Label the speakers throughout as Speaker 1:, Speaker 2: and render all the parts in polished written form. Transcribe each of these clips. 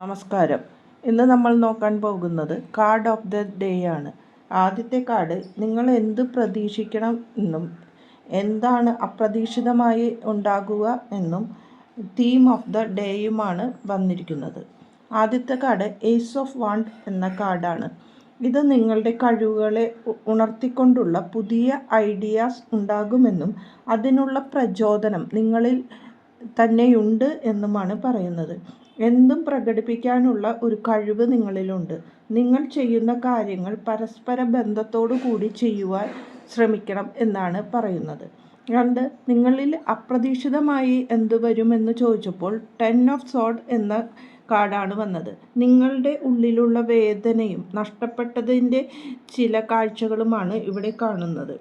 Speaker 1: നമസ്കാരം. ഇന്ന് നമ്മൾ നോക്കാൻ പോകുന്നത് കാർഡ് ഓഫ് ദ ഡേ ആണ്. ആദ്യത്തെ കാർഡ് നിങ്ങൾ എന്ത് പ്രതീക്ഷിക്കണം എന്നും എന്താണ് അപ്രതീക്ഷിതമായി ഉണ്ടാകുക എന്നും തീം ഓഫ് ദ ഡേയുമാണ് വന്നിരിക്കുന്നത്. ആദ്യത്തെ കാർഡ് ഏസ് ഓഫ് വാണ്ട് എന്ന കാർഡാണ്. ഇത് നിങ്ങളുടെ കഴിവുകളെ ഉണർത്തിക്കൊണ്ടുള്ള പുതിയ ഐഡിയാസ് ഉണ്ടാകുമെന്നും അതിനുള്ള പ്രചോദനം നിങ്ങളിൽ തന്നെയുണ്ട് എന്നുമാണ് പറയുന്നത്. എന്തും പ്രകടിപ്പിക്കാനുള്ള ഒരു കഴിവ് നിങ്ങളിലുണ്ട്. നിങ്ങൾ ചെയ്യുന്ന കാര്യങ്ങൾ പരസ്പര ബന്ധത്തോടു കൂടി ചെയ്യുവാൻ ശ്രമിക്കണം എന്നാണ് പറയുന്നത്. 2. നിങ്ങളിൽ അപ്രതീക്ഷിതമായി എന്ത് വരുമെന്ന് ചോദിച്ചപ്പോൾ 10 ഓഫ് സോർഡ് എന്ന കാർഡാണ് വന്നത്. നിങ്ങളുടെ ഉള്ളിലുള്ള വേദനയും നഷ്ടപ്പെട്ടതിൻ്റെ ചില കാഴ്ചകളുമാണ് ഇവിടെ കാണുന്നത്.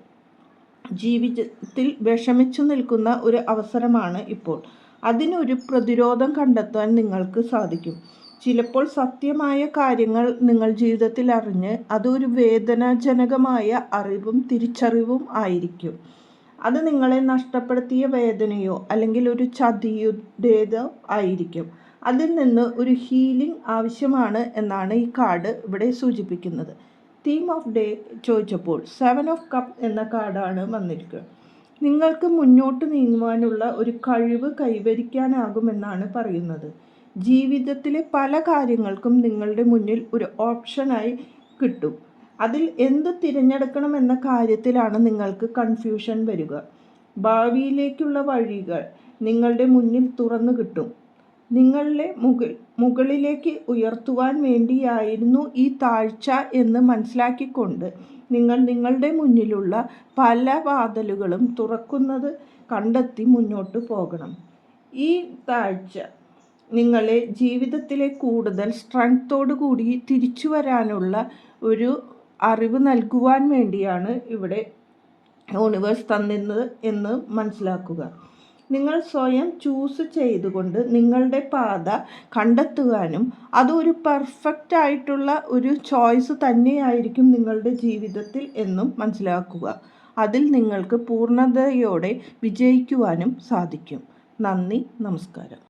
Speaker 1: ജീവിതത്തിൽ വിഷമിച്ചു നിൽക്കുന്ന ഒരു അവസരമാണ് ഇപ്പോൾ. അതിനൊരു പ്രതിരോധം കണ്ടെത്താൻ നിങ്ങൾക്ക് സാധിക്കും. ചിലപ്പോൾ സത്യമായ കാര്യങ്ങൾ നിങ്ങൾ ജീവിതത്തിൽ അറിഞ്ഞ് അതൊരു വേദനാജനകമായ അറിവും തിരിച്ചറിവും ആയിരിക്കും. അത് നിങ്ങളെ നഷ്ടപ്പെടുത്തിയ വേദനയോ അല്ലെങ്കിൽ ഒരു ചതിയുടേതോ ആയിരിക്കും. അതിൽ നിന്ന് ഒരു ഹീലിംഗ് ആവശ്യമാണ് എന്നാണ് ഈ കാർഡ് ഇവിടെ സൂചിപ്പിക്കുന്നത്. തീം ഓഫ് ഡേ ചോദിച്ചപ്പോൾ 7 ഓഫ് കപ്പ് എന്ന കാർഡാണ് വന്നിരിക്കുന്നത്. നിങ്ങൾക്ക് മുന്നോട്ട് നീങ്ങുവാനുള്ള ഒരു കഴിവ് കൈവരിക്കാനാകുമെന്നാണ് പറയുന്നത്. ജീവിതത്തിലെ പല കാര്യങ്ങൾക്കും നിങ്ങളുടെ മുന്നിൽ ഒരു ഓപ്ഷനായി കിട്ടും. അതിൽ എന്ത് തിരഞ്ഞെടുക്കണമെന്ന കാര്യത്തിലാണ് നിങ്ങൾക്ക് കൺഫ്യൂഷൻ വരിക. ഭാവിയിലേക്കുള്ള വഴികൾ നിങ്ങളുടെ മുന്നിൽ തുറന്നു കിട്ടും. നിങ്ങളെ മുകളിലേക്ക് ഉയർത്തുവാൻ വേണ്ടിയായിരുന്നു ഈ താഴ്ച എന്ന് മനസ്സിലാക്കിക്കൊണ്ട് നിങ്ങൾ നിങ്ങളുടെ മുന്നിലുള്ള പല വാതിലുകളും തുറക്കുന്നത് കണ്ടെത്തി മുന്നോട്ട് പോകണം. ഈ താഴ്ച നിങ്ങളെ ജീവിതത്തിലെ കൂടുതൽ സ്ട്രെങ്തോടു കൂടി തിരിച്ചു വരാനുള്ള ഒരു അറിവ് നൽകുവാൻ വേണ്ടിയാണ് ഇവിടെ യൂണിവേഴ്സ് തന്നിരുന്നത് എന്ന് മനസ്സിലാക്കുക. നിങ്ങൾ സ്വയം ചൂസ് ചെയ്തുകൊണ്ട് നിങ്ങളുടെ പാത കണ്ടെത്തുവാനും അതൊരു പെർഫെക്റ്റ് ആയിട്ടുള്ള ഒരു ചോയ്സ് തന്നെയായിരിക്കും നിങ്ങളുടെ ജീവിതത്തിൽ എന്നും മനസ്സിലാക്കുക. അതിൽ നിങ്ങൾക്ക് പൂർണ്ണതയോടെ വിജയിക്കുവാനും സാധിക്കും. നന്ദി, നമസ്കാരം.